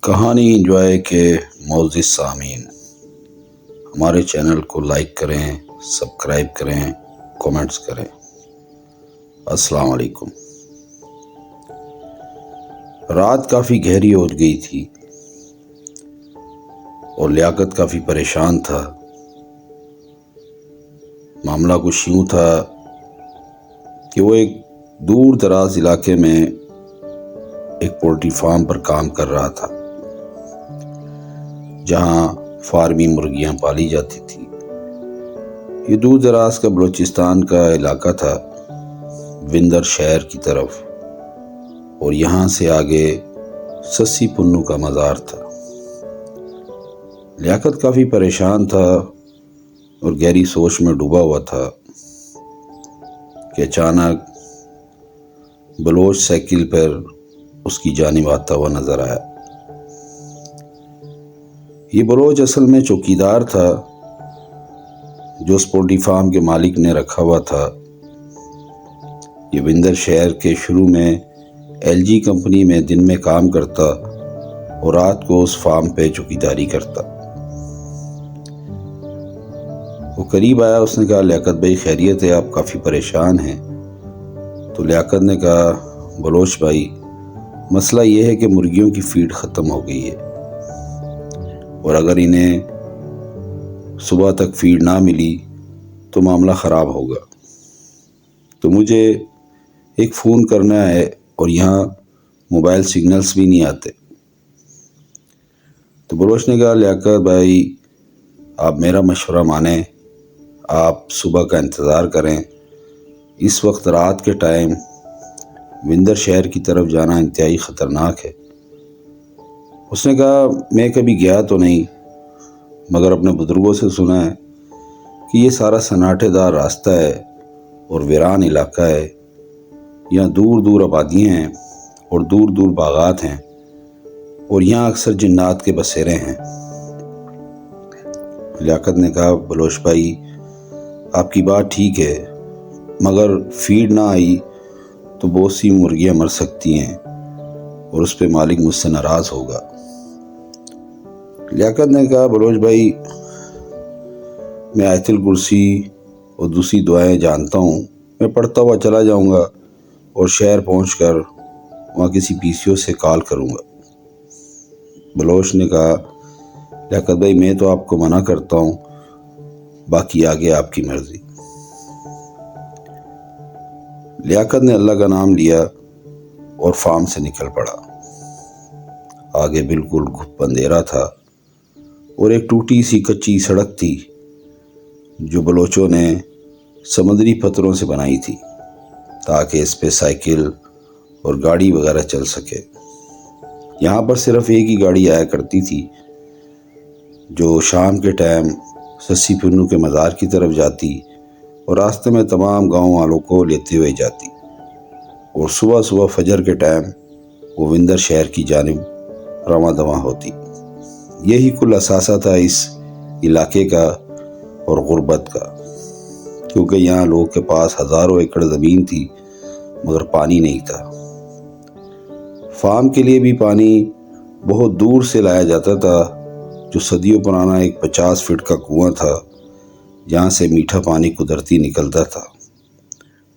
کہانی انجوائے کے معزز سامعین، ہمارے چینل کو لائک کریں، سبسکرائب کریں، کومنٹس کریں۔ السلام علیکم۔ رات کافی گہری ہو گئی تھی اور لیاقت کافی پریشان تھا۔ معاملہ کچھ یوں تھا کہ وہ ایک دور دراز علاقے میں ایک پولٹری فارم پر کام کر رہا تھا، جہاں فارمی مرغیاں پالی جاتی تھی۔ یہ دور دراز کا بلوچستان کا علاقہ تھا، وندر شہر کی طرف، اور یہاں سے آگے سسی پنو کا مزار تھا۔ لیاقت کافی پریشان تھا اور گہری سوچ میں ڈوبا ہوا تھا کہ اچانک بلوچ سائیکل پر اس کی جانب آتا ہوا نظر آیا۔ یہ بلوچ اصل میں چوکیدار تھا جو اس پولٹری فارم کے مالک نے رکھا ہوا تھا۔ یہ وندر شہر کے شروع میں LG کمپنی میں دن میں کام کرتا اور رات کو اس فارم پہ چوکیداری کرتا۔ وہ قریب آیا، اس نے کہا لیاقت بھائی خیریت ہے؟ آپ کافی پریشان ہیں۔ تو لیاقت نے کہا بلوچ بھائی، مسئلہ یہ ہے کہ مرغیوں کی فیڈ ختم ہو گئی ہے اور اگر انہیں صبح تک فیڈ نہ ملی تو معاملہ خراب ہوگا، تو مجھے ایک فون کرنا ہے اور یہاں موبائل سگنلز بھی نہیں آتے۔ تو بلوچ نے کہا لیاقت بھائی آپ میرا مشورہ مانیں، آپ صبح کا انتظار کریں، اس وقت رات کے ٹائم وندر شہر کی طرف جانا انتہائی خطرناک ہے۔ اس نے کہا میں کبھی گیا تو نہیں، مگر اپنے بزرگوں سے سنا ہے کہ یہ سارا سناٹے دار راستہ ہے اور ویران علاقہ ہے، یہاں دور دور آبادیاں ہیں اور دور دور باغات ہیں اور یہاں اکثر جنات کے بسیرے ہیں۔ لیاقت نے کہا بلوچ بھائی آپ کی بات ٹھیک ہے، مگر فیڈ نہ آئی تو بہت سی مرغیاں مر سکتی ہیں اور اس پہ مالک مجھ سے ناراض ہوگا۔ لیاقت نے کہا بلوچ بھائی میں آیت الکرسی اور دوسری دعائیں جانتا ہوں، میں پڑھتا ہوا چلا جاؤں گا اور شہر پہنچ کر وہاں کسی PCO سے کال کروں گا۔ بلوچ نے کہا لیاقت بھائی میں تو آپ کو منع کرتا ہوں، باقی آگے آپ کی مرضی۔ لیاقت نے اللہ کا نام لیا اور فارم سے نکل پڑا۔ آگے بالکل گھپ اندھیرا تھا اور ایک ٹوٹی سی کچی سڑک تھی جو بلوچوں نے سمندری پتھروں سے بنائی تھی تاکہ اس پہ سائیکل اور گاڑی وغیرہ چل سکے۔ یہاں پر صرف ایک ہی گاڑی آیا کرتی تھی جو شام کے ٹائم سسی پنو کے مزار کی طرف جاتی اور راستے میں تمام گاؤں والوں کو لیتے ہوئے جاتی، اور صبح صبح فجر کے ٹائم وہ وندر شہر کی جانب رواں دواں ہوتی۔ یہی کل اثاثہ تھا اس علاقے کا اور غربت کا، کیونکہ یہاں لوگوں کے پاس ہزاروں ایکڑ زمین تھی مگر پانی نہیں تھا۔ فارم کے لیے بھی پانی بہت دور سے لایا جاتا تھا، جو صدیوں پرانا ایک 50 فٹ کا کنواں تھا جہاں سے میٹھا پانی قدرتی نکلتا تھا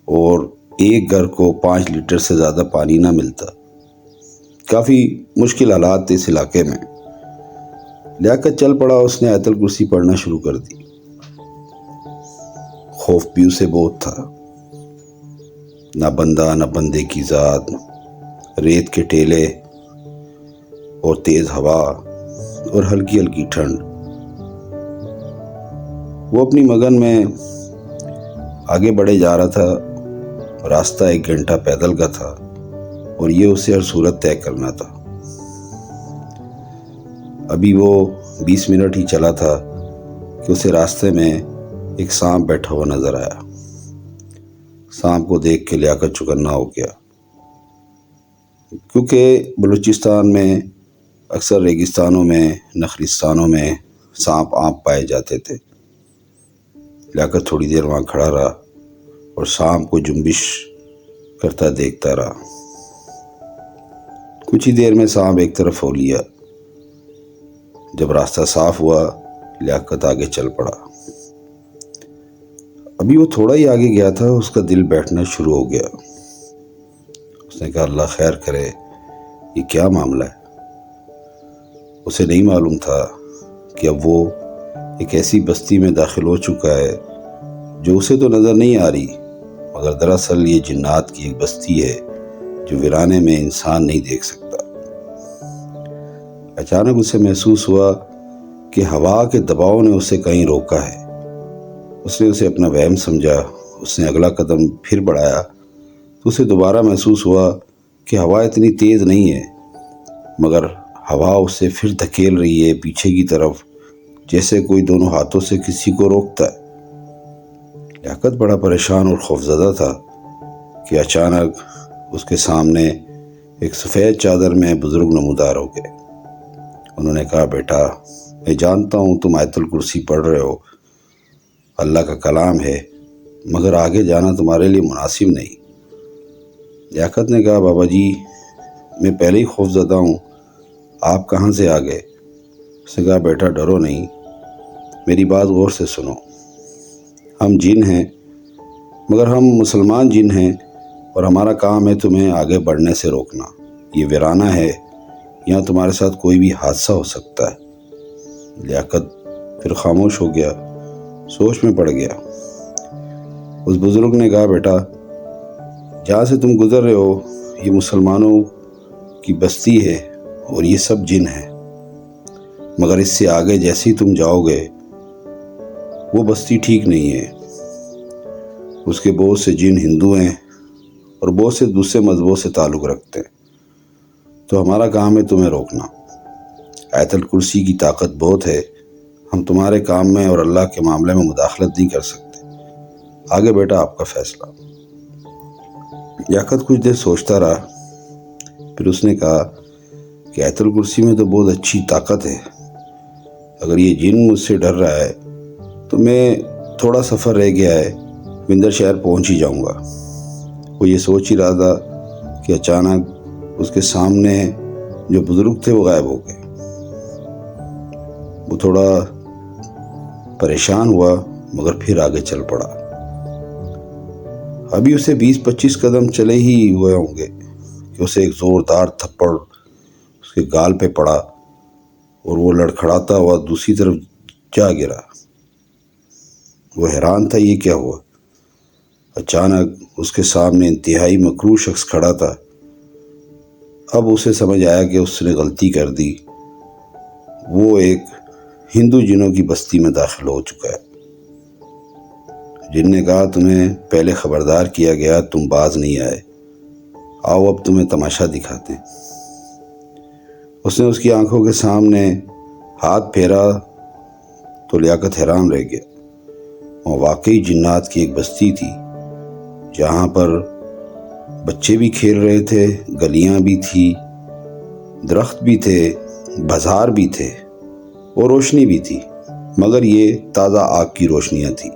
اور ایک گھر کو 5 لیٹر سے زیادہ پانی نہ ملتا۔ کافی مشکل حالات تھے اس علاقے میں۔ لیاقت چل پڑا، اس نے آیت الکرسی پڑھنا شروع کر دی۔ خوف بھی اسے بہت تھا، نہ بندہ نہ بندے کی ذات، ریت کے ٹیلے اور تیز ہوا اور ہلکی ہلکی ٹھنڈ۔ وہ اپنی مگن میں آگے بڑھے جا رہا تھا۔ راستہ 1 گھنٹہ پیدل کا تھا اور یہ اسے ہر صورت طے کرنا تھا۔ ابھی وہ 20 منٹ ہی چلا تھا کہ اسے راستے میں ایک سانپ بیٹھا ہوا نظر آیا۔ سانپ کو دیکھ کے لیاقت چوکنا ہو گیا، کیونکہ بلوچستان میں اکثر ریگستانوں میں، نخلستانوں میں سانپ عام پائے جاتے تھے۔ لیاقت تھوڑی دیر وہاں کھڑا رہا اور سانپ کو جنبش کرتا دیکھتا رہا۔ کچھ ہی دیر میں سانپ ایک طرف ہو لیا جب راستہ صاف ہوا لیاقت آگے چل پڑا۔ ابھی وہ تھوڑا ہی آگے گیا تھا، اس کا دل بیٹھنا شروع ہو گیا۔ اس نے کہا اللہ خیر کرے، یہ کیا معاملہ ہے؟ اسے نہیں معلوم تھا کہ اب وہ ایک ایسی بستی میں داخل ہو چکا ہے جو اسے تو نظر نہیں آ رہی، مگر دراصل یہ جنات کی ایک بستی ہے جو ویرانے میں انسان نہیں دیکھ سکتا۔ اچانک اسے محسوس ہوا کہ ہوا کے دباؤ نے اسے کہیں روکا ہے۔ اس نے اسے اپنا وہم سمجھا۔ اس نے اگلا قدم پھر بڑھایا تو اسے دوبارہ محسوس ہوا کہ ہوا اتنی تیز نہیں ہے، مگر ہوا اسے پھر دھکیل رہی ہے پیچھے کی طرف، جیسے کوئی دونوں ہاتھوں سے کسی کو روکتا ہے۔ لیاقت بڑا پریشان اور خوفزدہ تھا کہ اچانک اس کے سامنے ایک سفید چادر میں بزرگ نمودار ہو گئے۔ انہوں نے کہا بیٹا، میں جانتا ہوں تم آیت الکرسی پڑھ رہے ہو، اللہ کا کلام ہے، مگر آگے جانا تمہارے لیے مناسب نہیں۔ لیاقت نے کہا بابا جی، میں پہلے ہی خوف زدہ ہوں، آپ کہاں سے آ گئے؟ اس نے کہا بیٹا ڈرو نہیں، میری بات غور سے سنو۔ ہم جن ہیں، مگر ہم مسلمان جن ہیں، اور ہمارا کام ہے تمہیں آگے بڑھنے سے روکنا۔ یہ ویرانہ ہے، یہاں تمہارے ساتھ کوئی بھی حادثہ ہو سکتا ہے۔ لیاقت پھر خاموش ہو گیا، سوچ میں پڑ گیا۔ اس بزرگ نے کہا بیٹا، جہاں سے تم گزر رہے ہو یہ مسلمانوں کی بستی ہے اور یہ سب جن ہیں، مگر اس سے آگے جیسے ہی تم جاؤ گے وہ بستی ٹھیک نہیں ہے۔ اس کے بہت سے جن ہندو ہیں اور بہت سے دوسرے مذہبوں سے تعلق رکھتے ہیں، تو ہمارا کام ہے تمہیں روکنا۔ آیت الکرسی کی طاقت بہت ہے، ہم تمہارے کام میں اور اللہ کے معاملے میں مداخلت نہیں کر سکتے، آگے بیٹا آپ کا فیصلہ۔ لیاقت کچھ دیر سوچتا رہا، پھر اس نے کہا کہ آیت الکرسی میں تو بہت اچھی طاقت ہے، اگر یہ جن مجھ سے ڈر رہا ہے تو میں تھوڑا سفر رہ گیا ہے، وندر شہر پہنچ ہی جاؤں گا۔ وہ یہ سوچ ہی رہا تھا کہ اچانک اس کے سامنے جو بزرگ تھے وہ غائب ہو گئے۔ وہ تھوڑا پریشان ہوا مگر پھر آگے چل پڑا۔ ابھی اسے 20-25 قدم چلے ہی ہوئے ہوں گے کہ اسے ایک زوردار تھپڑ اس کے گال پہ پڑا اور وہ لڑکھڑاتا ہوا دوسری طرف جا گرا۔ وہ حیران تھا یہ کیا ہوا۔ اچانک اس کے سامنے انتہائی مکروہ شخص کھڑا تھا۔ اب اسے سمجھ آیا کہ اس نے غلطی کر دی، وہ ایک ہندو جنوں کی بستی میں داخل ہو چکا ہے۔ جن نے کہا تمہیں پہلے خبردار کیا گیا، تم باز نہیں آئے، آؤ اب تمہیں تماشا دکھاتے ہیں۔ اس نے اس کی آنکھوں کے سامنے ہاتھ پھیرا تو لیاقت حیران رہ گیا۔ وہ واقعی جنات کی ایک بستی تھی، جہاں پر بچے بھی کھیل رہے تھے، گلیاں بھی تھی، درخت بھی تھے، بازار بھی تھے اور روشنی بھی تھی، مگر یہ تازہ آگ کی روشنیاں تھیں۔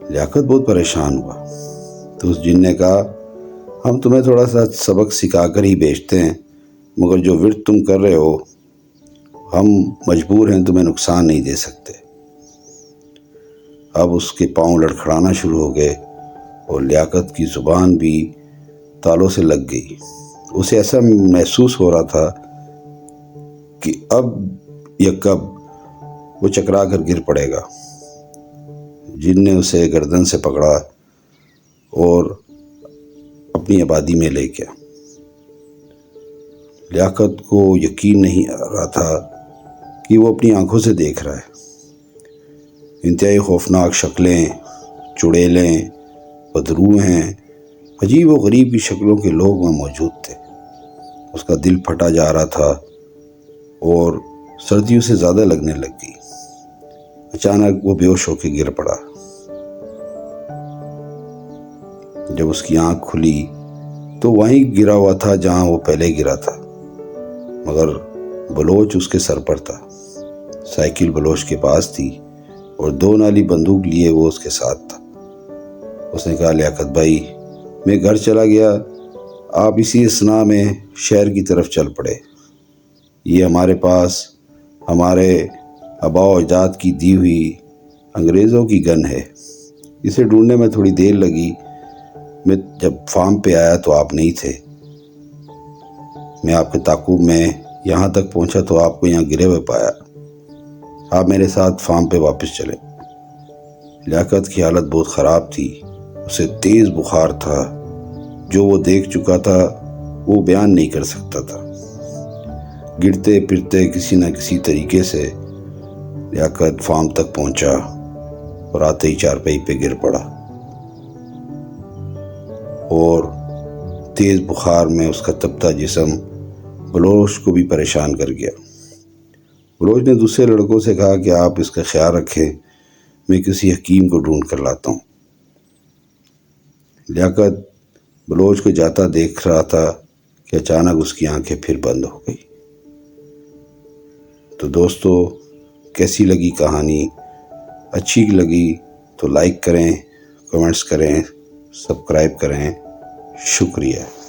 لیاقت بہت پریشان ہوا تو اس جن نے کہا ہم تمہیں تھوڑا سا سبق سکھا کر ہی بھیجتے ہیں، مگر جو ورد تم کر رہے ہو ہم مجبور ہیں تمہیں نقصان نہیں دے سکتے۔ اب اس کے پاؤں لڑکھڑانا شروع ہو گئے اور لیاقت کی زبان بھی تالوں سے لگ گئی۔ اسے ایسا محسوس ہو رہا تھا کہ اب یا کب وہ چکرا کر گر پڑے گا۔ جن نے اسے گردن سے پکڑا اور اپنی آبادی میں لے گیا۔ لیاقت کو یقین نہیں آ رہا تھا کہ وہ اپنی آنکھوں سے دیکھ رہا ہے۔ انتہائی خوفناک شکلیں، چڑیلیں، بدروہیں، عجیب و غریب کی شکلوں کے لوگ وہاں موجود تھے۔ اس کا دل پھٹا جا رہا تھا اور سردی اسے زیادہ لگنے لگ گئی۔ اچانک وہ بے ہوش ہو کے گر پڑا۔ جب اس کی آنکھ کھلی تو وہیں گرا ہوا تھا جہاں وہ پہلے گرا تھا، مگر بلوچ اس کے سر پر تھا۔ سائیکل بلوچ کے پاس تھی اور 2 نالی بندوق لیے وہ اس کے ساتھ تھا۔ اس نے کہا لیاقت بھائی، میں گھر چلا گیا، آپ اسی اثناء میں شہر کی طرف چل پڑے۔ یہ ہمارے پاس ہمارے آباء و اجداد کی دی ہوئی انگریزوں کی گن ہے۔ اسے ڈھونڈنے میں تھوڑی دیر لگی۔ میں جب فارم پہ آیا تو آپ نہیں تھے۔ میں آپ کے تعاقب میں یہاں تک پہنچا تو آپ کو یہاں گرے ہوئے پایا۔ آپ میرے ساتھ فارم پہ واپس چلے۔ لیاقت کی حالت بہت خراب تھی۔ اسے تیز بخار تھا۔ جو وہ دیکھ چکا تھا وہ بیان نہیں کر سکتا تھا۔ گرتے پھرتے کسی نہ کسی طریقے سے لیاقت فارم تک پہنچا اور آتے ہی چارپائی پہ گر پڑا، اور تیز بخار میں اس کا تپتا جسم بلوچ کو بھی پریشان کر گیا۔ بلوچ نے دوسرے لڑکوں سے کہا کہ آپ اس کا خیال رکھیں، میں کسی حکیم کو ڈھونڈ کر لاتا ہوں۔ لیاقت بلوچ کو جاتا دیکھ رہا تھا کہ اچانک اس کی آنکھیں پھر بند ہو گئی۔ تو دوستو، کیسی لگی کہانی؟ اچھی لگی تو لائک کریں، کمنٹس کریں، سبسکرائب کریں۔ شکریہ۔